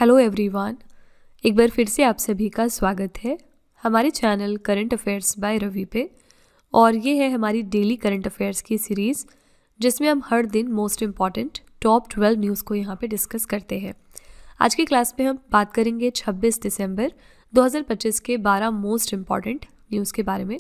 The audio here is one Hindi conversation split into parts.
हेलो एवरीवन, एक बार फिर से आप सभी का स्वागत है हमारे channel current affairs by Ravi पे। और ये है हमारी डेली करंट अफेयर्स की सीरीज़ जिसमें हम हर दिन मोस्ट इम्पॉर्टेंट टॉप 12 न्यूज़ को यहाँ पे डिस्कस करते हैं। आज की क्लास में हम बात करेंगे 26 दिसंबर 2025 के 12 मोस्ट इम्पॉर्टेंट न्यूज़ के बारे में।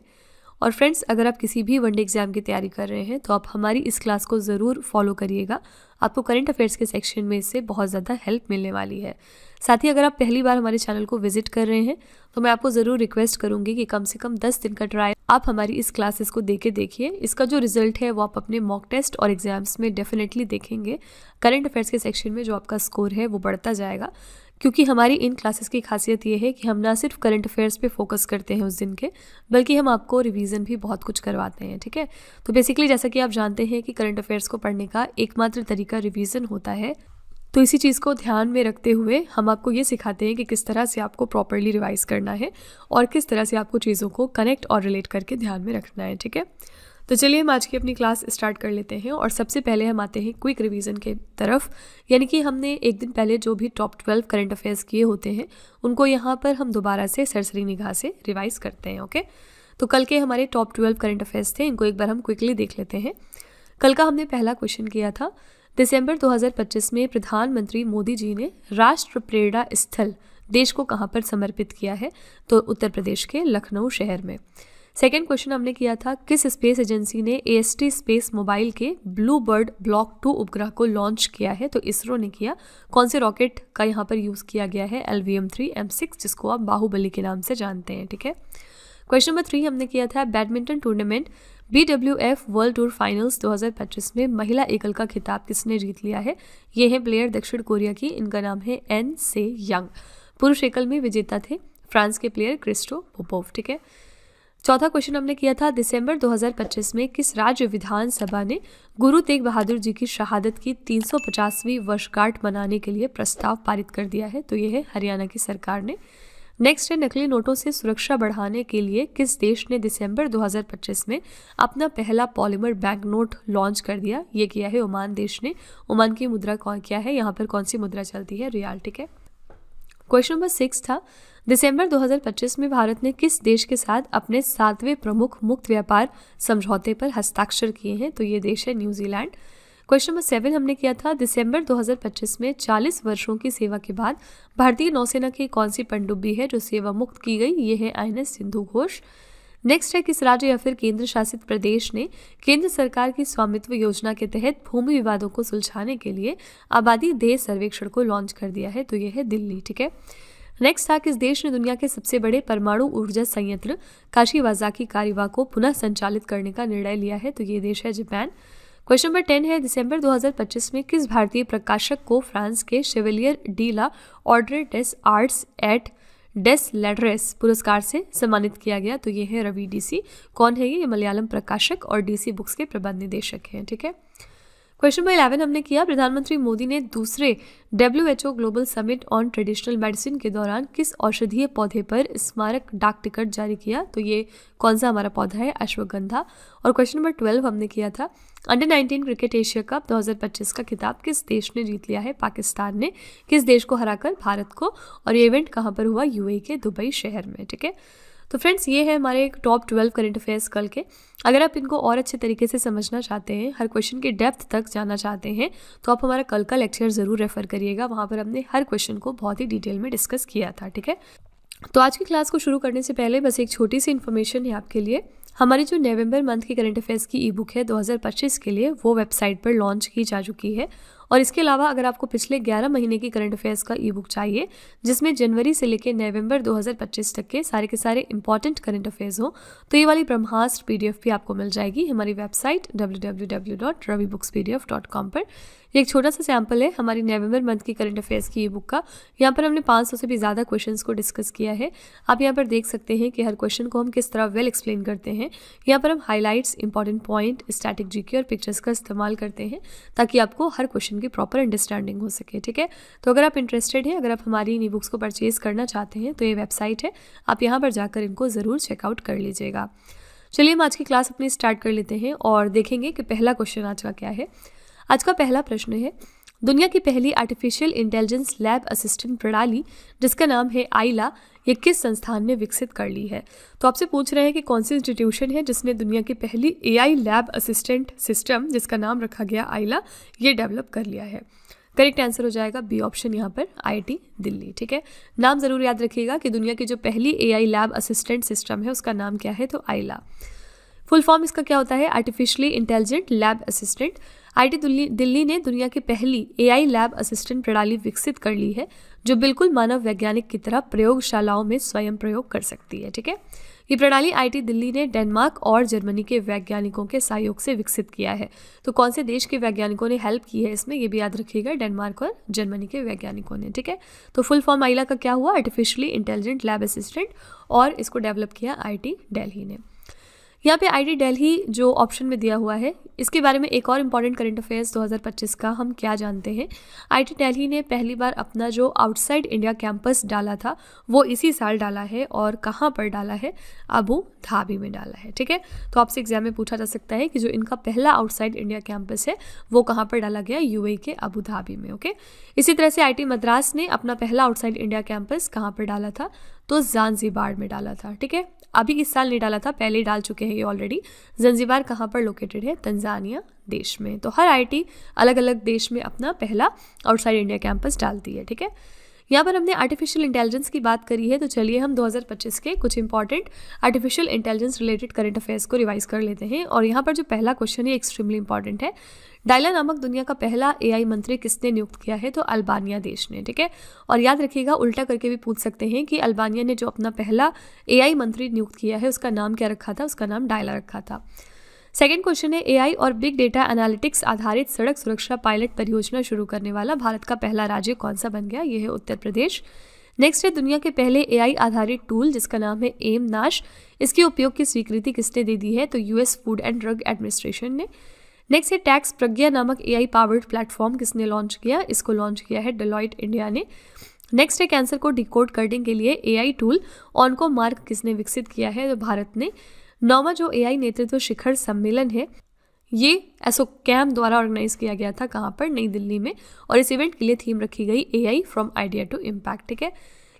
और फ्रेंड्स, अगर आप किसी भी वनडे एग्जाम की तैयारी कर रहे हैं तो आप हमारी इस क्लास को ज़रूर फॉलो करिएगा। आपको करंट अफेयर्स के सेक्शन में इससे बहुत ज़्यादा हेल्प मिलने वाली है। साथ ही अगर आप पहली बार हमारे चैनल को विजिट कर रहे हैं तो मैं आपको ज़रूर रिक्वेस्ट करूंगी कि कम से कम 10 दिन का ट्रायल आप हमारी इस क्लासेस को देके देखिए। इसका जो रिजल्ट है वो आप अपने मॉक टेस्ट और एग्जाम्स में डेफिनेटली देखेंगे। करंट अफेयर्स के सेक्शन में जो आपका स्कोर है वो बढ़ता जाएगा, क्योंकि हमारी इन क्लासेस की खासियत ये है कि हम ना सिर्फ करंट अफेयर्स पे फोकस करते हैं उस दिन के, बल्कि हम आपको रिवीजन भी बहुत कुछ करवाते हैं। ठीक है, तो बेसिकली जैसा कि आप जानते हैं कि करंट अफेयर्स को पढ़ने का एकमात्र तरीका रिवीजन होता है, तो इसी चीज़ को ध्यान में रखते हुए हम आपको ये सिखाते हैं कि किस तरह से आपको प्रॉपरली रिवाइज करना है और किस तरह से आपको चीज़ों को कनेक्ट और रिलेट करके ध्यान में रखना है। ठीक है, तो चलिए हम आज की अपनी क्लास स्टार्ट कर लेते हैं। और सबसे पहले हम आते हैं क्विक रिवीजन के तरफ, यानी कि हमने एक दिन पहले जो भी टॉप 12 करंट अफेयर्स किए होते हैं उनको यहाँ पर हम दोबारा से सरसरी निगाह से रिवाइज करते हैं। ओके, तो कल के हमारे टॉप 12 करंट अफेयर्स थे, इनको एक बार हम क्विकली देख लेते हैं। कल का हमने पहला क्वेश्चन किया था, दिसंबर 2025 में प्रधानमंत्री मोदी जी ने राष्ट्र प्रेरणा स्थल देश को कहाँ पर समर्पित किया है? तो उत्तर प्रदेश के लखनऊ शहर में। सेकेंड क्वेश्चन हमने किया था, किस स्पेस एजेंसी ने AST स्पेस मोबाइल के ब्लू बर्ड ब्लॉक 2 उपग्रह को लॉन्च किया है? तो इसरो ने किया। कौन से रॉकेट का यहाँ पर यूज़ किया गया है? LVM-3M6, जिसको आप बाहुबली के नाम से जानते हैं। ठीक है, क्वेश्चन नंबर 3 हमने किया था, badminton tournament BWF world tour finals 2025 में महिला एकल का खिताब किसने जीत लिया है? ये है प्लेयर दक्षिण कोरिया की, इनका नाम है एन से यंग। पुरुष एकल में विजेता थे फ्रांस के प्लेयर क्रिस्टो पोपोव। ठीक है, चौथा क्वेश्चन हमने किया था, दिसंबर 2025 में किस राज्य विधानसभा ने गुरु तेग बहादुर जी की शहादत की 350वीं वर्षगांठ मनाने के लिए प्रस्ताव पारित कर दिया है? तो ये है हरियाणा की सरकार ने। नेक्स्ट है, नकली नोटों से सुरक्षा बढ़ाने के लिए किस देश ने दिसंबर 2025 में अपना पहला पॉलीमर बैंक नोट लॉन्च कर दिया? ये किया है ओमान देश ने। ओमान की मुद्रा क्या है? यहाँ पर कौन सी मुद्रा चलती है? रियाल। ठीक है, क्वेश्चन नंबर 6 था, दिसंबर 2025 में भारत ने किस देश के साथ अपने 7वें प्रमुख मुक्त व्यापार समझौते पर हस्ताक्षर किए हैं? तो ये देश है न्यूजीलैंड। क्वेश्चन नंबर 7 हमने किया था, दिसंबर 2025 में 40 वर्षों की सेवा के बाद भारतीय नौसेना की कौन सी पनडुब्बी है जो सेवा मुक्त की गई? ये है INS सिंधु घोष। नेक्स्ट है, किस राज्य या फिर केंद्र शासित प्रदेश ने केंद्र सरकार की स्वामित्व योजना के तहत भूमि विवादों को सुलझाने के लिए आबादी देह सर्वेक्षण को लॉन्च कर दिया है? तो यह है दिल्ली। ठीक है, नेक्स्ट था, किस देश ने दुनिया के सबसे बड़े परमाणु ऊर्जा संयंत्र काशीवाजाकी कारिवा को पुनः संचालित करने का निर्णय लिया है? तो ये देश है जापान। क्वेश्चन नंबर 10 है, दिसंबर 2025 में किस भारतीय प्रकाशक को फ्रांस के Chevalier de la Ordre des Arts et des Lettres पुरस्कार से सम्मानित किया गया? तो ये है रवि DC। कौन है ये? मलयालम प्रकाशक और DC बुक्स के प्रबंध निदेशक हैं। ठीक है, क्वेश्चन नंबर 11 हमने किया, प्रधानमंत्री मोदी ने दूसरे WHO global summit on traditional medicine के दौरान किस औषधीय पौधे पर स्मारक डाक टिकट जारी किया? तो ये कौन सा हमारा पौधा है? अश्वगंधा। और क्वेश्चन नंबर 12 हमने किया था, अंडर 19 क्रिकेट एशिया कप 2025 का खिताब किस देश ने जीत लिया है? पाकिस्तान ने। किस देश को हराकर? भारत को। और ये इवेंट कहाँ पर हुआ? UAE के दुबई शहर में। ठीक है, तो फ्रेंड्स, ये है हमारे टॉप 12 करंट अफेयर्स कल के। अगर आप इनको और अच्छे तरीके से समझना चाहते हैं, हर क्वेश्चन की डेप्थ तक जाना चाहते हैं, तो आप हमारा कल का लेक्चर ज़रूर रेफर करिएगा। वहाँ पर हमने हर क्वेश्चन को बहुत ही डिटेल में डिस्कस किया था। ठीक है, तो आज की क्लास को शुरू करने से पहले बस एक छोटी सी इन्फॉर्मेशन है आपके लिए। हमारी जो नवंबर मंथ की करंट अफेयर्स की ई बुक है 2025 के लिए, वो वेबसाइट पर लॉन्च की जा चुकी है। और इसके अलावा अगर आपको पिछले 11 महीने की करंट अफेयर्स का ई बुक चाहिए, जिसमें जनवरी से लेकर नवंबर 2025 तक के सारे इंपॉर्टेंट करंट अफेयर्स हो, तो ये वाली ब्रह्मास्त्र PDF भी आपको मिल जाएगी हमारी वेबसाइट www.ravibooks.pdf.com पर। ये एक छोटा सा सैम्पल है हमारी नवंबर मंथ की करंट अफेयर्स की ई बुक का। यहाँ पर हमने 500 से भी ज़्यादा क्वेश्चंस को डिस्कस किया है। आप यहाँ पर देख सकते हैं कि हर क्वेश्चन को हम किस तरह वेल एक्सप्लेन करते हैं। यहाँ पर हम highlights, important point, static GK और पिक्चर्स का इस्तेमाल करते हैं ताकि आपको हर क्वेश्चन की प्रॉपर अंडरस्टैंडिंग हो सके। ठीक है, तो अगर आप इंटरेस्टेड हैं, अगर आप हमारी इन ई बुक्स को परचेज करना चाहते हैं, तो ये वेबसाइट है, आप यहाँ पर जाकर इनको ज़रूर चेकआउट कर लीजिएगा। चलिए हम आज की क्लास अपनी स्टार्ट कर लेते हैं और देखेंगे कि पहला क्वेश्चन आज का क्या है। आज का पहला प्रश्न है, दुनिया की पहली आर्टिफिशियल इंटेलिजेंस लैब असिस्टेंट प्रणाली जिसका नाम है आइला, ये किस संस्थान ने विकसित कर ली है? तो आपसे पूछ रहे हैं कि कौन सी इंस्टीट्यूशन है जिसने दुनिया की पहली एआई लैब असिस्टेंट सिस्टम जिसका नाम रखा गया आइला, ये डेवलप कर लिया है। करेक्ट आंसर हो जाएगा बी ऑप्शन, यहाँ पर आईआईटी दिल्ली। ठीक है, नाम जरूर याद रखिएगा कि दुनिया की जो पहली एआई लैब असिस्टेंट सिस्टम है उसका नाम क्या है, तो आइला। फुल फॉर्म इसका क्या होता है, artificially intelligent lab assistant. IIT Delhi ने दुनिया की पहली एआई लैब असिस्टेंट प्रणाली विकसित कर ली है जो बिल्कुल मानव वैज्ञानिक की तरह प्रयोगशालाओं में स्वयं प्रयोग कर सकती है। ठीक है, ये प्रणाली आईआईटी दिल्ली ने डेनमार्क और जर्मनी के वैज्ञानिकों के सहयोग से विकसित किया है। तो कौन से देश के वैज्ञानिकों ने हेल्प की है इसमें, ये भी याद रखिएगा, डेनमार्क और जर्मनी के वैज्ञानिकों ने। ठीक है, तो फुल फॉर्म आइला का क्या हुआ, आर्टिफिशियली इंटेलिजेंट लैब असिस्टेंट, और इसको डेवलप किया आईआईटी दिल्ली ने। यहाँ पे आईआईटी दिल्ली जो ऑप्शन में दिया हुआ है, इसके बारे में एक और इम्पॉर्टेंट करंट अफेयर्स 2025 का हम क्या जानते हैं। आईआईटी दिल्ली ने पहली बार अपना जो आउटसाइड इंडिया कैंपस डाला था वो इसी साल डाला है, और कहाँ पर डाला है, अबू धाबी में डाला है। ठीक है, तो आपसे एग्जाम में पूछा जा सकता है कि जो इनका पहला आउटसाइड इंडिया कैंपस है वो कहाँ पर डाला गया, यूएई के अबू धाबी में। ओके, इसी तरह से आईआईटी मद्रास ने अपना पहला आउटसाइड इंडिया कैंपस कहाँ पर डाला था, तो ज़ांज़ीबार में डाला था। ठीक है, अभी इस साल नहीं डाला था, पहले ही डाल चुके हैं ये ऑलरेडी। ज़ांज़ीबार कहाँ पर लोकेटेड है, तंजानिया देश में। तो हर आईआईटी अलग अलग देश में अपना पहला आउटसाइड इंडिया कैंपस डालती है। ठीक है, यहाँ पर हमने आर्टिफिशियल इंटेलिजेंस की बात करी है, तो चलिए हम 2025 के कुछ important artificial intelligence related current affairs को रिवाइज कर लेते हैं। और यहाँ पर जो पहला क्वेश्चन है एक्सट्रीमली इंपॉर्टेंट है। डायला नामक दुनिया का पहला एआई मंत्री किसने नियुक्त किया है, तो अल्बानिया देश ने। ठीक है, और याद रखिएगा उल्टा करके भी पूछ सकते हैं कि अल्बानिया ने जो अपना पहला एआई मंत्री नियुक्त किया है उसका नाम क्या रखा था, उसका नाम डायला रखा था। सेकंड क्वेश्चन है, एआई और बिग डेटा एनालिटिक्स आधारित सड़क सुरक्षा पायलट परियोजना शुरू करने वाला भारत का पहला राज्य कौन सा बन गया, ये है उत्तर प्रदेश। नेक्स्ट है, दुनिया के पहले एआई आधारित टूल जिसका नाम है एम नाश, इसके उपयोग की स्वीकृति किसने दे दी है, तो US food and drug administration ने। नेक्स्ट है, टैक्स प्रज्ञा नामक एआई पावर्ड प्लेटफॉर्म किसने लॉन्च किया, इसको लॉन्च किया है डेलॉयट इंडिया ने। नेक्स्ट है, कैंसर को डिकोड करने के लिए एआई टूल ऑनको मार्क किसने विकसित किया है, तो भारत ने। 9वां जो एआई नेतृत्व शिखर सम्मेलन है ये एसोकैम द्वारा ऑर्गेनाइज किया गया था, कहाँ पर, नई दिल्ली में, और इस इवेंट के लिए थीम रखी गई AI from idea to impact. ठीक है,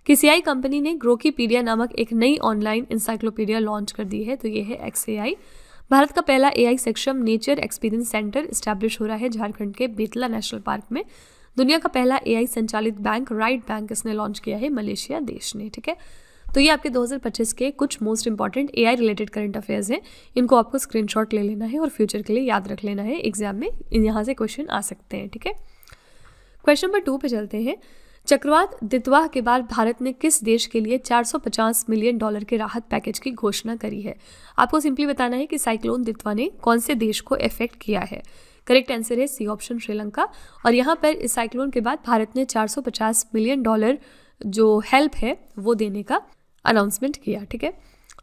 किसी एआई कंपनी ने ग्रोकीपीडिया नामक एक नई ऑनलाइन इंसाइक्लोपीडिया लॉन्च कर दी है, तो ये है XAI। भारत का पहला एआई सक्षम नेचर एक्सपीरियंस सेंटर इस्टेब्लिश हो रहा है झारखंड के बेतला नेशनल पार्क में। दुनिया का पहला एआई संचालित बैंक राइट बैंक किसने लॉन्च किया है, मलेशिया देश ने। ठीक है, तो ये आपके 2025 के कुछ most important AI related current affairs हैं। इनको आपको स्क्रीनशॉट ले लेना है और फ्यूचर के लिए याद रख लेना है, एग्जाम में यहाँ से क्वेश्चन आ सकते हैं। ठीक है, क्वेश्चन नंबर 2 पे चलते हैं। चक्रवात दितवाह के बाद भारत ने किस देश के लिए $450 मिलियन के राहत पैकेज की घोषणा करी है? आपको सिंपली बताना है कि साइक्लोन दितवा ने कौन से देश को इफेक्ट किया है। करेक्ट आंसर है सी ऑप्शन, श्रीलंका। और यहाँ पर इस साइक्लोन के बाद भारत ने $450 मिलियन जो हेल्प है वो देने का अनाउंसमेंट किया। ठीक है,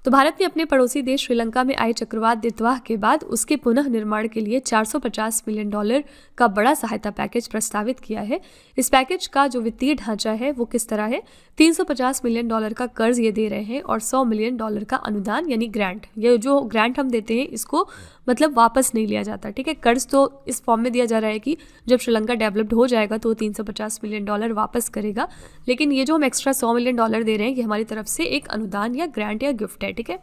तो भारत ने अपने पड़ोसी देश श्रीलंका में आए चक्रवात दितवाह के बाद उसके पुनः निर्माण के लिए $450 मिलियन का बड़ा सहायता पैकेज प्रस्तावित किया है। इस पैकेज का जो वित्तीय ढांचा है वो किस तरह है, $350 मिलियन का कर्ज ये दे रहे हैं और $100 मिलियन का अनुदान यानी ग्रांट। ये जो ग्रांट हम देते हैं इसको मतलब वापस नहीं लिया जाता। ठीक है, कर्ज तो इस फॉर्म में दिया जा रहा है कि जब श्रीलंका डेवलप्ड हो जाएगा तो $350 मिलियन वापस करेगा, लेकिन ये जो हम एक्स्ट्रा $100 मिलियन दे रहे हैं ये हमारी तरफ से एक अनुदान या ग्रांट या गिफ्ट है। ठीक है,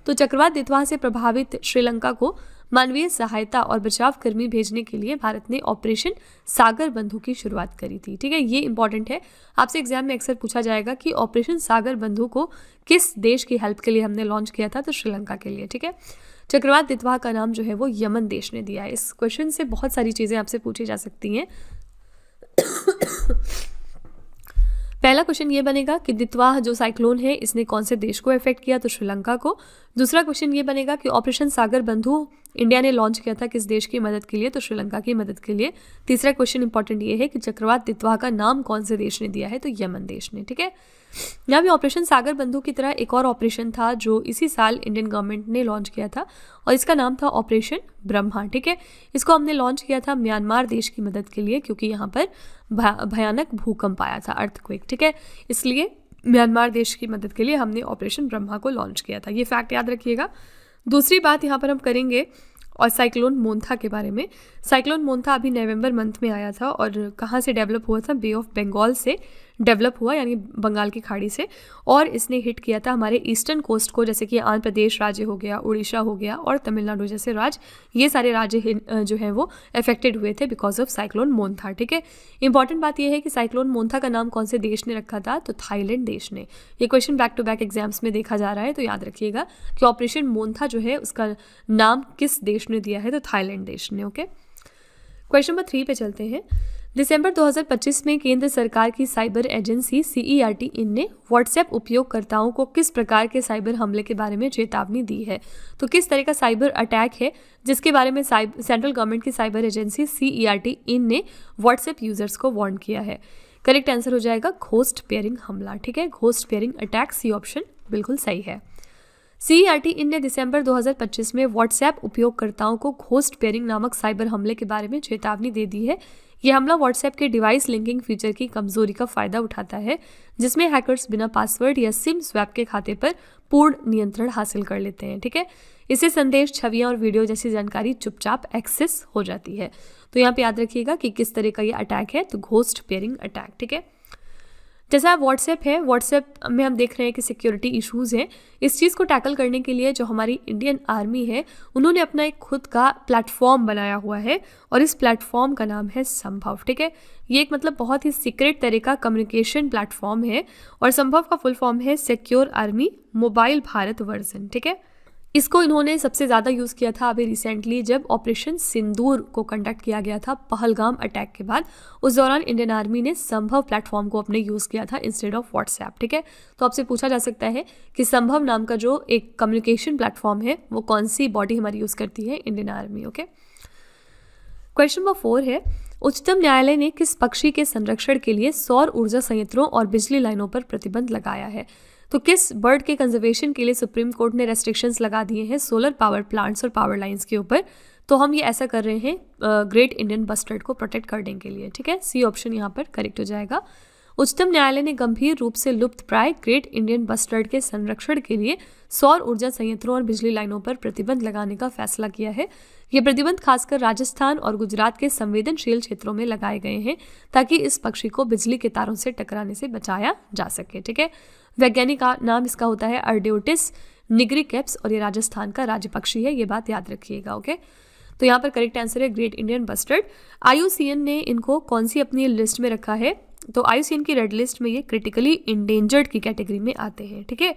तो चक्रवात दितवाह से प्रभावित श्रीलंका को मानवीय सहायता और बचाव कर्मी भेजने के लिए भारत ने ऑपरेशन सागर बंधु की शुरुआत करी थी। ठीक है, ये इंपॉर्टेंट है, आपसे एग्जाम में अक्सर पूछा जाएगा कि ऑपरेशन सागर बंधु को किस देश की हेल्प के लिए हमने लॉन्च किया था, तो श्रीलंका के लिए। ठीक है, चक्रवात दितवाह का नाम जो है वो यमन देश ने दिया है। इस क्वेश्चन से बहुत सारी चीज़ें आपसे पूछी जा सकती हैं। पहला क्वेश्चन ये बनेगा कि दितवाह जो साइक्लोन है इसने कौन से देश को इफेक्ट किया, तो श्रीलंका को। दूसरा क्वेश्चन ये बनेगा कि ऑपरेशन सागर बंधु इंडिया ने लॉन्च किया था किस देश की मदद के लिए, तो श्रीलंका की मदद के लिए। तीसरा क्वेश्चन इंपॉर्टेंट ये है कि चक्रवात दितवाह का नाम कौन से देश ने दिया है, तो यमन देश ने। ठीक है, यहाँ भी ऑपरेशन सागर बंधु की तरह एक और ऑपरेशन था जो इसी साल इंडियन गवर्नमेंट ने लॉन्च किया था और इसका नाम था ऑपरेशन ब्रह्मा। ठीक है, इसको हमने लॉन्च किया था म्यांमार देश की मदद के लिए क्योंकि यहाँ पर भयानक भूकंप आया था, अर्थक्वेक। ठीक है, इसलिए म्यांमार देश की मदद के लिए हमने ऑपरेशन ब्रह्मा को लॉन्च किया था, ये फैक्ट याद रखिएगा। दूसरी बात यहाँ पर हम करेंगे और साइक्लोन मोंथा के बारे में। साइक्लोन मोंथा अभी नवंबर मंथ में आया था और कहाँ से डेवलप हुआ था? बे ऑफ बंगाल से डेवलप हुआ, यानी बंगाल की खाड़ी से, और इसने हिट किया था हमारे ईस्टर्न कोस्ट को, जैसे कि आंध्र प्रदेश राज्य हो गया, उड़ीसा हो गया और तमिलनाडु जैसे राज्य, ये सारे राज्य जो हैं वो अफेक्टेड हुए थे बिकॉज ऑफ साइक्लोन मोंथा। ठीक है, इंपॉर्टेंट बात यह है कि साइक्लोन मोंथा का नाम कौन से देश ने रखा था? तो थाईलैंड देश ने। ये question back to back exams में देखा जा रहा है, तो याद रखिएगा कि ऑपरेशन मोंथा जो है उसका नाम किस देश ने दिया है? तो थाईलैंड देश ने। ओके, क्वेश्चन नंबर 3 पे चलते हैं। दिसंबर 2025 में केंद्र सरकार की साइबर एजेंसी CERT इन ने व्हाट्सएप उपयोगकर्ताओं को किस प्रकार के साइबर हमले के बारे में चेतावनी दी है? तो किस तरह का साइबर अटैक है जिसके बारे में सेंट्रल गवर्नमेंट की साइबर एजेंसी CERT इन ने व्हाट्सएप यूजर्स को वार्न किया है? करेक्ट आंसर हो जाएगा घोस्ट पेयरिंग हमला। ठीक है, ghost pairing attack, C option बिल्कुल सही है। CERT इन ने दिसंबर 2025 में व्हाट्सएप उपयोगकर्ताओं को घोस्ट पेयरिंग नामक साइबर हमले के बारे में चेतावनी दे दी है। यह हमला व्हाट्सएप के डिवाइस लिंकिंग फीचर की कमजोरी का फायदा उठाता है, जिसमें हैकर्स बिना पासवर्ड या सिम स्वैप के खाते पर पूर्ण नियंत्रण हासिल कर लेते हैं। ठीक है, इससे संदेश, छवियां और वीडियो जैसी जानकारी चुपचाप एक्सेस हो जाती है। तो यहाँ पे याद रखिएगा कि किस तरह का ये अटैक है, तो घोस्ट पेयरिंग अटैक। ठीक है, जैसा व्हाट्सएप है, व्हाट्सएप में हम देख रहे हैं कि सिक्योरिटी इश्यूज़ हैं। इस चीज़ को टैकल करने के लिए जो हमारी इंडियन आर्मी है, उन्होंने अपना एक खुद का प्लेटफॉर्म बनाया हुआ है और इस प्लेटफॉर्म का नाम है संभव। ठीक है, ये एक मतलब बहुत ही सीक्रेट तरह का कम्युनिकेशन प्लेटफॉर्म है और संभव का फुल फॉर्म है secure army mobile Bharat version. ठीक है, इसको इन्होंने सबसे ज़्यादा यूज़ किया था अभी रिसेंटली जब ऑपरेशन सिंदूर को कंडक्ट किया गया था पहलगाम अटैक के बाद। उस दौरान इंडियन आर्मी ने संभव प्लेटफॉर्म को अपने यूज़ किया था इंस्टेड ऑफ व्हाट्सएप। ठीक है, तो आपसे पूछा जा सकता है कि संभव नाम का जो एक कम्युनिकेशन प्लेटफॉर्म है वो कौन सी बॉडी हमारी यूज़ करती है? Indian army. Okay, question number 4 है, उच्चतम न्यायालय ने किस पक्षी के संरक्षण के लिए सौर ऊर्जा संयंत्रों और बिजली लाइनों पर प्रतिबंध लगाया है? तो किस बर्ड के कंजर्वेशन के लिए सुप्रीम कोर्ट ने रेस्ट्रिक्शंस लगा दिए हैं सोलर पावर प्लांट्स और पावर लाइंस के ऊपर? तो हम ये ऐसा कर रहे हैं ग्रेट इंडियन बस्टर्ड को प्रोटेक्ट करने के लिए। ठीक है, सी ऑप्शन यहाँ पर करेक्ट हो जाएगा। उच्चतम न्यायालय ने गंभीर रूप से लुप्त प्राय ग्रेट इंडियन बस्टर्ड के संरक्षण के लिए सौर ऊर्जा संयंत्रों और बिजली लाइनों पर प्रतिबंध लगाने का फैसला किया है। ये प्रतिबंध खासकर राजस्थान और गुजरात के संवेदनशील क्षेत्रों में लगाए गए हैं ताकि इस पक्षी को बिजली के तारों से टकराने से बचाया जा सके। ठीक है, वैज्ञानिक नाम इसका होता है अर्डियोटिस निग्रिकेप्स और ये राजस्थान का राज्य पक्षी है, ये बात याद रखिएगा। ओके, तो यहाँ पर करेक्ट आंसर है ग्रेट इंडियन बस्टर्ड। IUCN ने इनको कौन सी अपनी लिस्ट में रखा है? तो IUCN की रेड लिस्ट में ये क्रिटिकली इंडेंजर्ड की कैटेगरी में आते हैं। ठीक है,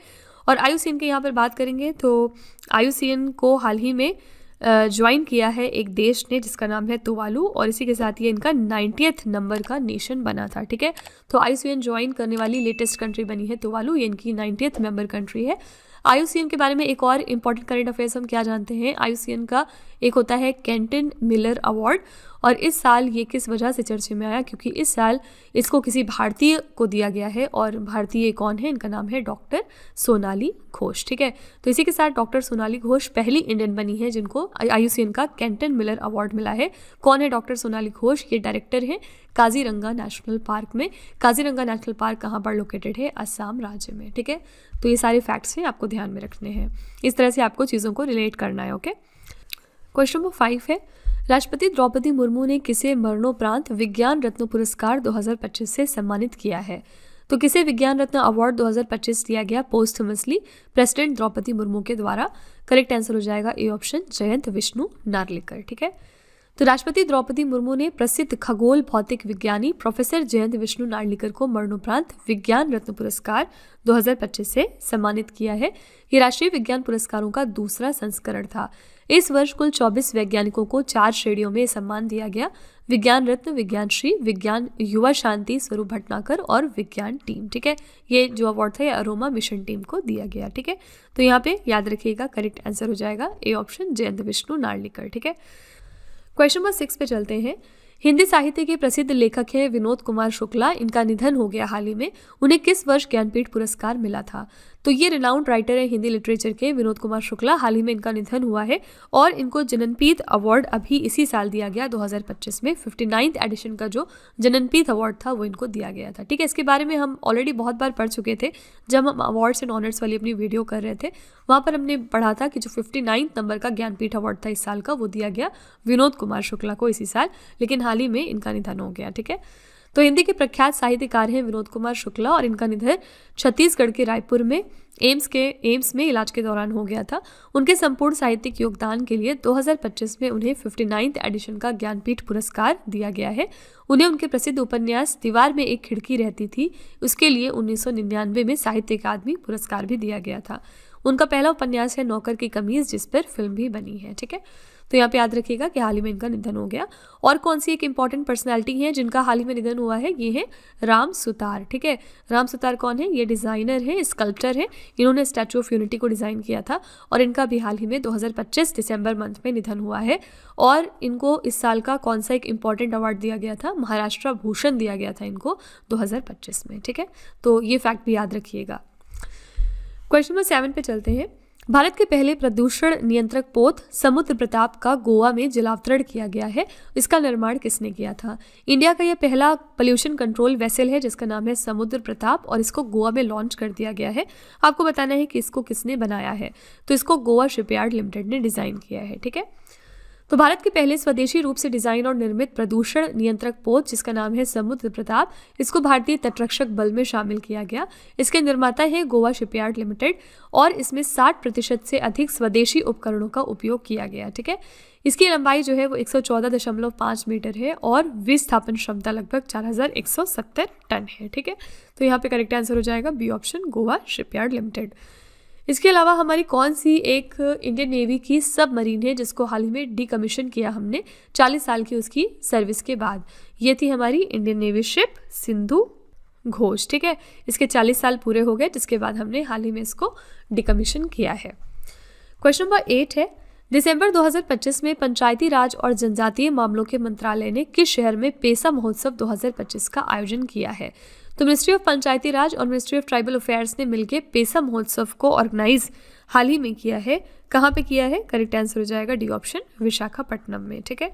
और IUCN के यहाँ पर बात करेंगे तो IUCN को हाल ही में ज्वाइन किया है एक देश ने जिसका नाम है तुवालू, और इसी के साथ ये इनका 90th नंबर का नेशन बना था। ठीक है, तो IUCN ज्वाइन करने वाली लेटेस्ट कंट्री बनी है तुवालू, ये इनकी 90th मेंबर कंट्री है। IUCN के बारे में एक और इम्पॉर्टेंट करंट अफेयर्स हम क्या जानते हैं? IUCN का एक होता है केंटन मिलर अवार्ड, और इस साल ये किस वजह से चर्चे में आया? क्योंकि इस साल इसको किसी भारतीय को दिया गया है, और भारतीय कौन है? इनका नाम है डॉक्टर सोनाली घोष। ठीक है, तो इसी के साथ डॉक्टर सोनाली घोष पहली इंडियन बनी है जिनको IUCN का केंटन मिलर अवार्ड मिला है। कौन है डॉक्टर सोनाली घोष? ये डायरेक्टर हैं काजीरंगा नेशनल पार्क में। काजीरंगा नेशनल पार्क कहाँ पर लोकेटेड है? असम राज्य में। ठीक है, तो ये सारे फैक्ट्स हैं, आपको ध्यान में रखने हैं। इस तरह से आपको चीज़ों को रिलेट करना है। ओके, क्वेश्चन नंबर 5 है, राष्ट्रपति द्रौपदी मुर्मू ने किसे मरणोपरांत विज्ञान रत्न पुरस्कार 2025 से सम्मानित किया है? तो किसे विज्ञान रत्न अवार्ड 2025 दिया गया पोस्टमसली प्रेसिडेंट द्रौपदी मुर्मू के द्वारा? करेक्ट आंसर हो जाएगा ए ऑप्शन, जयंत विष्णु नार्लिकर। ठीक है, तो राष्ट्रपति द्रौपदी मुर्मू ने प्रसिद्ध खगोल भौतिक विज्ञानी प्रोफेसर जयंत विष्णु नार्लिकर को मरणोपरांत विज्ञान रत्न पुरस्कार 2025 से सम्मानित किया है। ये राष्ट्रीय विज्ञान पुरस्कारों का दूसरा संस्करण था। इस वर्ष कुल 24 वैज्ञानिकों को 4 श्रेणियों में सम्मान दिया गया: विज्ञान रत्न, विज्ञान श्री, विज्ञान युवा शांति स्वरूप भटनागर और विज्ञान टीम। ठीक है, ये जो अवार्ड था ये अरोमा मिशन टीम को दिया गया। ठीक है, तो यहाँ पे याद रखिएगा करेक्ट आंसर हो जाएगा ए ऑप्शन, जयंत विष्णु नार्लिकर। ठीक है, क्वेश्चन नंबर 6 पे चलते हैं। हिंदी साहित्य के प्रसिद्ध लेखक हैं विनोद कुमार शुक्ला, इनका निधन हो गया हाल ही में। उन्हें किस वर्ष ज्ञानपीठ पुरस्कार मिला था? तो ये रिनाउंड राइटर है हिंदी लिटरेचर के विनोद कुमार शुक्ला, हाल ही में इनका निधन हुआ है और इनको जननपीठ अवार्ड अभी इसी साल दिया गया 2025 में। 59th एडिशन का जो जननपीठ अवार्ड था वो इनको दिया गया था। ठीक है, इसके बारे में हम ऑलरेडी बहुत बार पढ़ चुके थे जब हम अवार्ड्स एंड ऑनर्स वाली अपनी वीडियो कर रहे थे। वहाँ पर हमने पढ़ा था कि जो 59 नंबर का ज्ञानपीठ अवार्ड था इस साल का, वो दिया गया विनोद कुमार शुक्ला को इसी साल, लेकिन हाल ही में इनका निधन हो गया। ठीक है, तो हिंदी के प्रख्यात साहित्यकार हैं विनोद कुमार शुक्ला और इनका निधन छत्तीसगढ़ के रायपुर में एम्स में इलाज के दौरान हो गया था। उनके संपूर्ण साहित्यिक योगदान के लिए 2025 में उन्हें 59th एडिशन का ज्ञानपीठ पुरस्कार दिया गया है। उन्हें उनके प्रसिद्ध उपन्यास दीवार में एक खिड़की रहती थी उसके लिए 1999 में साहित्य अकादमी पुरस्कार भी दिया गया था। उनका पहला उपन्यास है नौकर की कमीज, जिस पर फिल्म भी बनी है। ठीक है, तो यहाँ पे याद रखिएगा कि हाल ही में इनका निधन हो गया। और कौन सी एक इंपॉर्टेंट पर्सनालिटी है जिनका हाल ही में निधन हुआ है, ये है राम सुतार। ठीक है, राम सुतार कौन है? ये डिज़ाइनर है, स्कल्पचर है। इन्होंने स्टैचू ऑफ यूनिटी को डिज़ाइन किया था और इनका भी हाल ही में 2025 दिसंबर मंथ में निधन हुआ है। और इनको इस साल का कौन सा एक इंपॉर्टेंट अवार्ड दिया गया था? महाराष्ट्र भूषण दिया गया था इनको 2025 में। ठीक है, तो ये फैक्ट भी याद रखिएगा। क्वेश्चन नंबर 7 पे चलते हैं। भारत के पहले प्रदूषण नियंत्रक पोत समुद्र प्रताप का गोवा में जलावतरण किया गया है। इसका निर्माण किसने किया था? इंडिया का यह पहला पोल्यूशन कंट्रोल वेसल है जिसका नाम है समुद्र प्रताप और इसको गोवा में लॉन्च कर दिया गया है। आपको बताना है कि इसको किसने बनाया है, तो इसको गोवा शिपयार्ड लिमिटेड ने डिज़ाइन किया है। ठीक है, तो भारत के पहले स्वदेशी रूप से डिजाइन और निर्मित प्रदूषण नियंत्रक पोत जिसका नाम है समुद्र प्रताप, इसको भारतीय तटरक्षक बल में शामिल किया गया। इसके निर्माता है गोवा शिपयार्ड लिमिटेड और इसमें 60% से अधिक स्वदेशी उपकरणों का उपयोग किया गया। ठीक है, इसकी लंबाई जो है वो 114.5 मीटर है और विस्थापन क्षमता लगभग 4170 टन है। ठीक है, तो यहाँ पे करेक्ट आंसर हो जाएगा B option, Goa shipyard limited. इसके अलावा हमारी कौन सी एक इंडियन नेवी की सबमरीन है जिसको हाल ही में डीकमीशन किया हमने 40 साल की उसकी सर्विस के बाद? ये थी हमारी Indian navy ship Sindhu Ghosh. ठीक है, इसके 40 साल पूरे हो गए जिसके बाद हमने हाल ही में इसको डीकमीशन किया है। क्वेश्चन नंबर 8 है, दिसंबर 2025 में पंचायती राज और जनजातीय मामलों के मंत्रालय ने किस शहर में पेसा महोत्सव 2025 का आयोजन किया है? तो मिनिस्ट्री ऑफ पंचायती राज और मिनिस्ट्री ऑफ ट्राइबल अफेयर्स ने मिलकर पेसा महोत्सव को ऑर्गेनाइज हाल ही में किया है। कहाँ पे किया है? करेक्ट आंसर हो जाएगा डी ऑप्शन, विशाखापट्टनम में। ठीक है,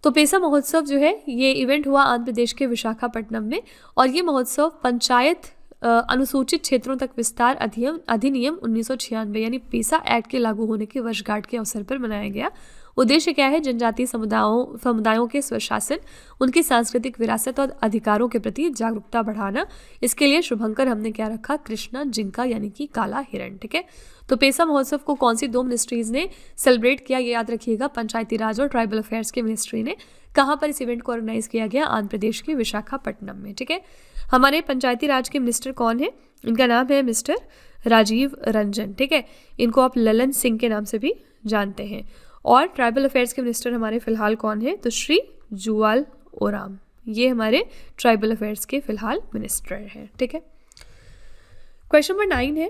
तो पेसा महोत्सव जो है ये इवेंट हुआ आंध्र प्रदेश के विशाखापट्टनम में और ये महोत्सव पंचायत अनुसूचित क्षेत्रों तक विस्तार अधिनियम 1996 यानी पेसा एक्ट के लागू होने की वर्षगांठ के अवसर पर मनाया गया। उद्देश्य क्या है? जनजातीय समुदायों के स्वशासन, उनकी सांस्कृतिक विरासत और अधिकारों के प्रति जागरूकता बढ़ाना। इसके लिए शुभंकर हमने क्या रखा? कृष्णा जिंका यानी कि काला हिरण। ठीक है, तो पेसा महोत्सव को कौन सी 2 मिनिस्ट्रीज ने सेलिब्रेट किया? ये याद रखिएगा, पंचायती राज और ट्राइबल अफेयर्स के मिनिस्ट्री ने। कहाँ पर इस इवेंट को ऑर्गेनाइज किया गया? आंध्र प्रदेश के विशाखापट्टनम में। ठीक है, हमारे पंचायती राज के मिनिस्टर कौन है? इनका नाम है मिस्टर राजीव रंजन। ठीक है, इनको आप ललन सिंह के नाम से भी जानते हैं। और ट्राइबल अफेयर्स के मिनिस्टर हमारे फिलहाल कौन है? तो श्री जुवाल ओराम, ये हमारे ट्राइबल अफेयर्स के फिलहाल मिनिस्टर हैं। ठीक है, क्वेश्चन नंबर 9 है,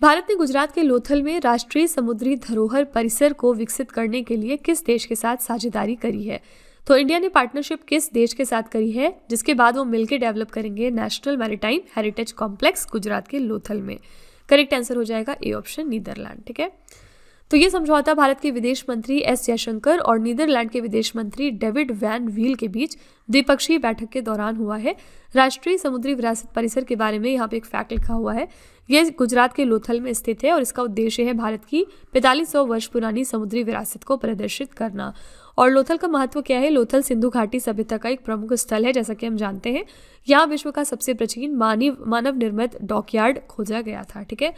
भारत ने गुजरात के लोथल में राष्ट्रीय समुद्री धरोहर परिसर को विकसित करने के लिए किस देश के साथ साझेदारी करी है? तो इंडिया ने पार्टनरशिप किस देश के साथ करी है जिसके बाद वो मिलकर डेवलप करेंगे national maritime heritage complex Gujarat के लोथल में? करेक्ट आंसर हो जाएगा ए ऑप्शन, नीदरलैंड। ठीक है, तो ये समझौता भारत के विदेश मंत्री एस जयशंकर और नीदरलैंड के विदेश मंत्री डेविड वैन वील के बीच द्विपक्षीय बैठक के दौरान हुआ है। राष्ट्रीय समुद्री विरासत परिसर के बारे में यहाँ पे एक फैक्ट लिखा हुआ है। यह गुजरात के लोथल में स्थित है और इसका उद्देश्य है भारत की 4500 वर्ष पुरानी समुद्री विरासत को प्रदर्शित करना। और लोथल का महत्व क्या है? लोथल सिंधु घाटी सभ्यता का एक प्रमुख स्थल है, जैसा कि हम जानते हैं। यहाँ विश्व का सबसे प्राचीन मानव निर्मित डॉकयार्ड खोजा गया था। ठीक है,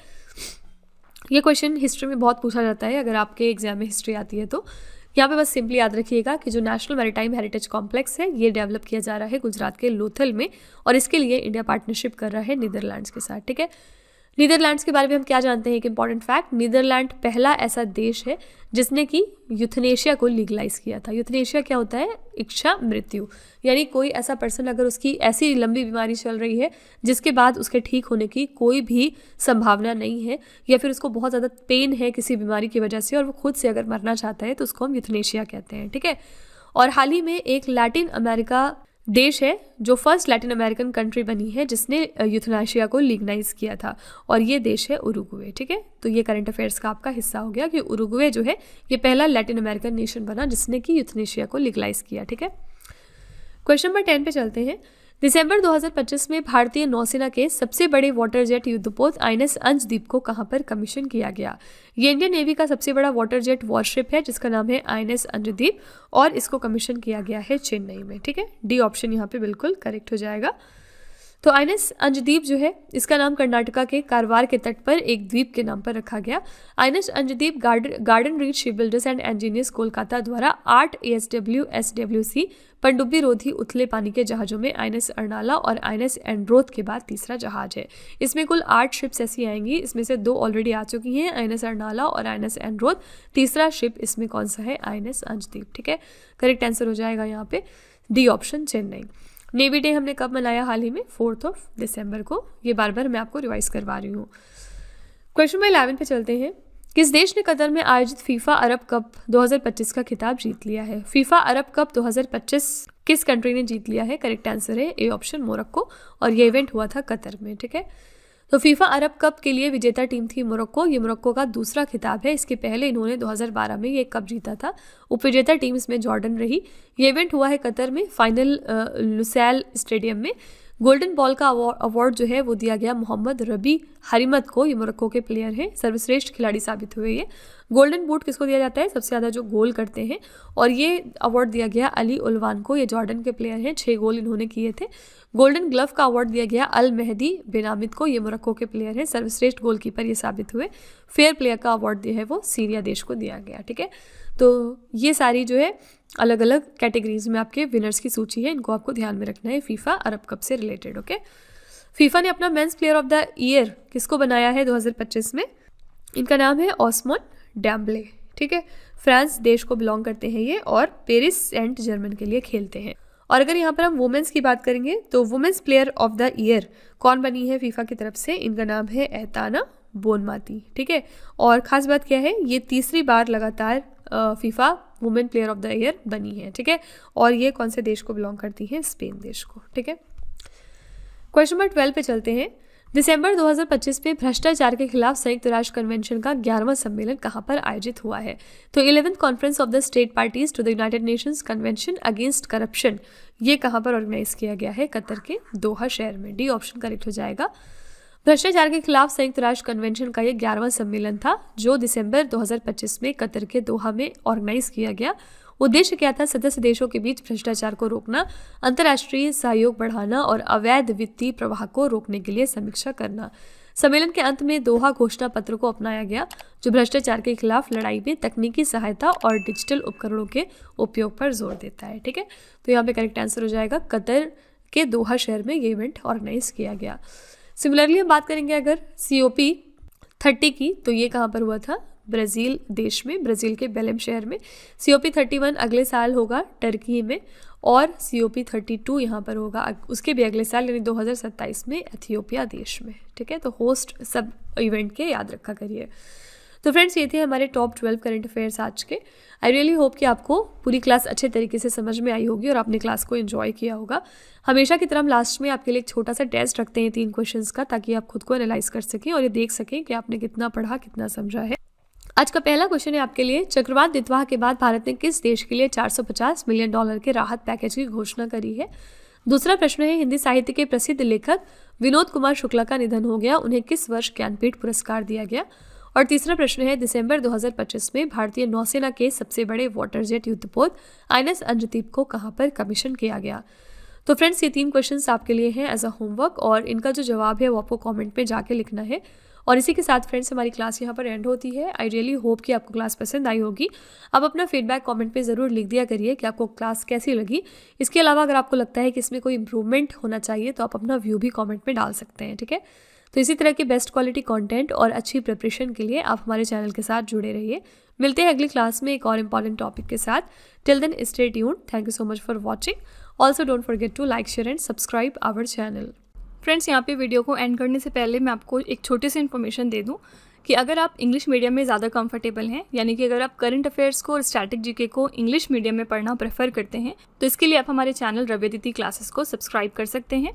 ये क्वेश्चन हिस्ट्री में बहुत पूछा जाता है, अगर आपके एग्जाम में हिस्ट्री आती है तो। यहाँ पे बस सिंपली याद रखिएगा कि जो नेशनल मैरीटाइम हेरिटेज कॉम्प्लेक्स है ये डेवलप किया जा रहा है गुजरात के लोथल में और इसके लिए इंडिया पार्टनरशिप कर रहा है नीदरलैंड्स के साथ। ठीक है, नीदरलैंड्स के बारे में हम क्या जानते हैं? एक इंपॉर्टेंट फैक्ट, नीदरलैंड पहला ऐसा देश है जिसने कि यूथनेशिया को लीगलाइज किया था। यूथनेशिया क्या होता है? इच्छा मृत्यु, यानी कोई ऐसा पर्सन अगर उसकी ऐसी लंबी बीमारी चल रही है जिसके बाद उसके ठीक होने की कोई भी संभावना नहीं है या फिर उसको बहुत ज़्यादा पेन है किसी बीमारी की वजह से और वो खुद से अगर मरना चाहता है तो उसको हम यूथनेशिया कहते हैं। ठीक है, और हाल ही में एक लैटिन अमेरिका देश है जो फर्स्ट लैटिन अमेरिकन कंट्री बनी है जिसने यूथनाशिया को लीगलाइज किया था, और ये देश है उरुग्वे। ठीक है, तो ये करंट अफेयर्स का आपका हिस्सा हो गया कि उरुग्वे जो है ये पहला लैटिन अमेरिकन नेशन बना जिसने कि यूथनेशिया को लीगलाइज किया। ठीक है, क्वेश्चन नंबर 10 पे चलते हैं। दिसंबर 2025 में भारतीय नौसेना के सबसे बड़े वाटर जेट युद्धपोत आईएनएस अंशदीप को कहां पर कमीशन किया गया? ये इंडियन नेवी का सबसे बड़ा वाटर जेट वॉरशिप है जिसका नाम है आईएनएस अंशदीप, और इसको कमीशन किया गया है चेन्नई में। ठीक है, डी ऑप्शन यहाँ पे बिल्कुल करेक्ट हो जाएगा। तो आईएनएस अंशदीप जो है इसका नाम कर्नाटका के कारवार के तट पर एक द्वीप के नाम पर रखा गया। INS Anshdeep garden reach ship builders and engineers Kolkata द्वारा 8 ASW SWC पनडुब्बी रोधी उथले पानी के जहाज़ों में आईएनएस अर्नाला और आईएनएस एंड्रोथ के बाद तीसरा जहाज है। इसमें कुल 8 शिप्स ऐसी आएंगी, इसमें से 2 ऑलरेडी आ चुकी हैं, आईएनएस अर्नाला और आईएनएस एंड्रोथ। तीसरा शिप इसमें कौन सा है? आईएनएस अंशदीप। ठीक है, करेक्ट आंसर हो जाएगा यहाँ पे D option Chennai. Navy day हमने कब मनाया? हाल ही में 4 दिसंबर को। ये बार बार मैं आपको रिवाइज करवा रही हूँ। क्वेश्चन नंबर 11 पे चलते हैं। किस देश ने कतर में आयोजित फीफा अरब कप 2025 का खिताब जीत लिया है? फीफा अरब कप 2025 किस कंट्री ने जीत लिया है? करेक्ट आंसर है ए ऑप्शन मोरक्को, और ये इवेंट हुआ था कतर में। ठीक है, तो फीफा अरब कप के लिए विजेता टीम थी मोरक्को। ये मोरक्को का दूसरा खिताब है, इसके पहले इन्होंने 2012 में ये कप जीता था। उपविजेता टीम इसमें जॉर्डन रही। ये इवेंट हुआ है कतर में, फाइनल लुसैल स्टेडियम में। गोल्डन बॉल का अवार्ड जो है वो दिया गया मोहम्मद रबी हरिमत को। ये मोरक्को के प्लेयर हैं, सर्वश्रेष्ठ खिलाड़ी साबित हुए ये। गोल्डन बूट किसको दिया जाता है? सबसे ज़्यादा जो गोल करते हैं, और ये अवार्ड दिया गया अली उलवान को। ये जॉर्डन के प्लेयर हैं, 6 गोल इन्होंने किए थे। गोल्डन ग्लव का अवार्ड दिया गया अल मेहदी बेनामिद को। ये मोरक्को के प्लेयर हैं, सर्वश्रेष्ठ गोलकीपर ये साबित हुए। फेयर प्लेयर का अवार्ड दिया है वो सीरिया देश को दिया गया। ठीक है, तो ये सारी जो है अलग अलग कैटेगरीज में आपके विनर्स की सूची है, इनको आपको ध्यान में रखना है फीफा अरब कप से रिलेटेड। ओके, फीफा ने अपना men's player of the year किसको बनाया है 2025 में? इनका नाम है ऑस्मान डेम्बले। ठीक है, फ्रांस देश को बिलोंग करते हैं ये, और पेरिस सेंट जर्मन के लिए खेलते हैं। और अगर यहाँ पर हम वुमेन्स की बात करेंगे तो women's player of the year कौन बनी है फीफा की तरफ से? इनका नाम है एताना बोनमाती। ठीक है, और ख़ास बात क्या है, ये तीसरी बार लगातार FIFA women player of the year बनी है। ठीक है, और ये कौन से देश को बिलोंग करती हैं? स्पेन देश को। ठीक है, क्वेश्चन नंबर 12 पे चलते हैं। दिसंबर 2025 में भ्रष्टाचार के खिलाफ संयुक्त राष्ट्र कन्वेंशन का 11वां सम्मेलन कहाँ पर आयोजित हुआ है? तो 11th conference of the state parties to the United Nations convention against corruption, ये कहाँ पर ऑर्गेनाइज किया गया है? कतर के दोहा शहर में। डी ऑप्शन करेक्ट हो जाएगा। भ्रष्टाचार के खिलाफ संयुक्त राष्ट्र कन्वेंशन का ये 11वां सम्मेलन था जो दिसंबर 2025 में कतर के दोहा में ऑर्गेनाइज किया गया। उद्देश्य क्या था? सदस्य देशों के बीच भ्रष्टाचार को रोकना, अंतर्राष्ट्रीय सहयोग बढ़ाना और अवैध वित्तीय प्रवाह को रोकने के लिए समीक्षा करना। सम्मेलन के अंत में दोहा घोषणा पत्र को अपनाया गया जो भ्रष्टाचार के खिलाफ लड़ाई में तकनीकी सहायता और डिजिटल उपकरणों के उपयोग पर जोर देता है। ठीक है, तो यहाँ पे करेक्ट आंसर हो जाएगा कतर के दोहा शहर में ये इवेंट ऑर्गेनाइज किया गया। सिमिलरली हम बात करेंगे अगर COP30 की, तो ये कहाँ पर हुआ था? ब्राज़ील देश में, ब्राज़ील के बेलेम शहर में। COP31 अगले साल होगा टर्की में, और COP32 यहाँ पर होगा उसके भी अगले साल यानी 2027 में एथियोपिया देश में। ठीक है, तो होस्ट सब इवेंट के याद रखा करिए। तो फ्रेंड्स, ये थे हमारे टॉप 12 करंट अफेयर्स आज के। आई रियली होप कि आपको पूरी क्लास अच्छे तरीके से समझ में आई होगी और आपने क्लास को एंजॉय किया होगा। हमेशा की तरह हम लास्ट में आपके लिए एक छोटा सा टेस्ट रखते हैं 3 क्वेश्चंस का, ताकि आप खुद को एनालाइज कर सकें और ये देख सकें कि आपने कितना पढ़ा, कितना समझा है। आज का पहला क्वेश्चन है आपके लिए, चक्रवात दितवाह के बाद भारत ने किस देश के लिए $450 मिलियन के राहत पैकेज की घोषणा करी है? दूसरा प्रश्न है, हिंदी साहित्य के प्रसिद्ध लेखक विनोद कुमार शुक्ला का निधन हो गया, उन्हें किस वर्ष ज्ञानपीठ पुरस्कार दिया गया? और तीसरा प्रश्न है, दिसंबर 2025 में भारतीय नौसेना के सबसे बड़े वाटर जेट युद्धपोत आईएनएस अंशदीप को कहां पर कमीशन किया गया? तो फ्रेंड्स, ये 3 क्वेश्चंस आपके लिए हैं एज अ होमवर्क, और इनका जो जवाब है वो आपको कमेंट में जाके लिखना है। और इसी के साथ फ्रेंड्स हमारी क्लास यहाँ पर एंड होती है। आई रियली होप कि आपको क्लास पसंद आई होगी। आप अपना फीडबैक कमेंट पे ज़रूर लिख दिया करिए कि आपको क्लास कैसी लगी। इसके अलावा अगर आपको लगता है कि इसमें कोई इंप्रूवमेंट होना चाहिए तो आप अपना व्यू भी कमेंट में डाल सकते हैं। ठीक है, तो इसी तरह के बेस्ट क्वालिटी कंटेंट और अच्छी प्रिपरेशन के लिए आप हमारे चैनल के साथ जुड़े रहिए। मिलते हैं अगली क्लास में एक और इम्पॉर्टेंट टॉपिक के साथ। Till then stay tuned. Thank you so much for watching. Also don't forget to like, share and subscribe our channel. Friends, यहाँ पे वीडियो को एंड करने से पहले मैं आपको एक छोटी सी इन्फॉर्मेशन दे दूँ कि अगर आप इंग्लिश मीडियम में ज़्यादा कंफर्टेबल हैं, यानी कि अगर आप करंट अफेयर्स को और स्टैटिक जीके को इंग्लिश मीडियम में पढ़ना प्रेफर करते हैं, तो इसके लिए आप हमारे चैनल रवि अदिति क्लासेस को सब्सक्राइब कर सकते हैं।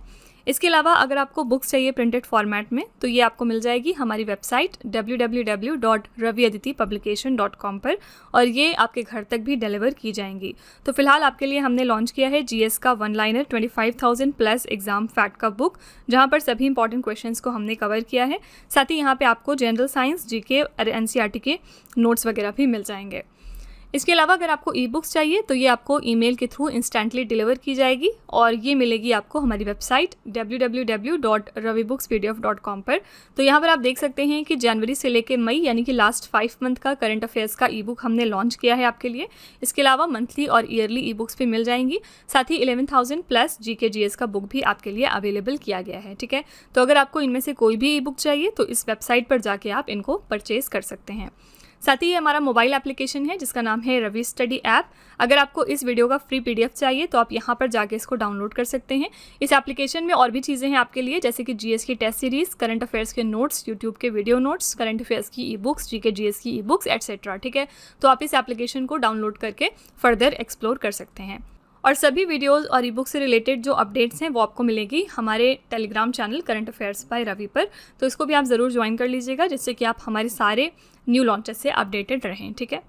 इसके अलावा अगर आपको बुक्स चाहिए प्रिंटेड फॉर्मेट में, तो ये आपको मिल जाएगी हमारी वेबसाइट www.raviaditipublication.com पर, और ये आपके घर तक भी डिलीवर की जाएंगी। तो फिलहाल आपके लिए हमने लॉन्च किया है जीएस का one liner 25,000 plus exam fact का बुक, जहाँ पर सभी इंपॉर्टेंट क्वेश्चंस को हमने कवर किया है। साथ ही यहाँ पे आपको जनरल साइंस, जीके और एनसीईआरटी के नोट्स वगैरह भी मिल जाएंगे। इसके अलावा अगर आपको ई बुक्स चाहिए तो ये आपको ईमेल के थ्रू इंस्टेंटली डिलीवर की जाएगी, और ये मिलेगी आपको हमारी वेबसाइट www.ravibooks.pdf.com पर। तो यहाँ पर आप देख सकते हैं कि जनवरी से लेकर मई, यानी कि लास्ट 5 मंथ का करंट अफेयर्स का ई बुक हमने लॉन्च किया है आपके लिए। इसके अलावा मंथली और ईयरली ई बुक्स भी मिल जाएंगी। साथ ही 11,000 प्लस जीके जीएस का बुक भी आपके लिए अवेलेबल किया गया है। ठीक है, तो अगर आपको इनमें से कोई भी ई बुक चाहिए तो इस वेबसाइट पर जाके आप इनको परचेज कर सकते हैं। साथ ही ये हमारा मोबाइल एप्लीकेशन है जिसका नाम है रवि स्टडी ऐप। अगर आपको इस वीडियो का फ्री पीडीएफ चाहिए तो आप यहाँ पर जाके इसको डाउनलोड कर सकते हैं। इस एप्लीकेशन में और भी चीज़ें हैं आपके लिए, जैसे कि जीएस की टेस्ट सीरीज, करंट अफेयर्स के नोट्स, यूट्यूब के वीडियो नोट्स, करंट अफेयर्स की ई बुक्स, जीके जीएस की ई बुक्स एटसेट्रा। ठीक है, तो आप इस एप्लीकेशन को डाउनलोड करके फर्दर एक्सप्लोर कर सकते हैं। और सभी वीडियोस और ई बुक से रिलेटेड जो अपडेट्स हैं वो आपको मिलेगी हमारे Telegram channel current affairs by Ravi पर। तो इसको भी आप ज़रूर ज्वाइन कर लीजिएगा, जिससे कि आप हमारे सारे न्यू लॉन्चेस से अपडेटेड रहें। ठीक है।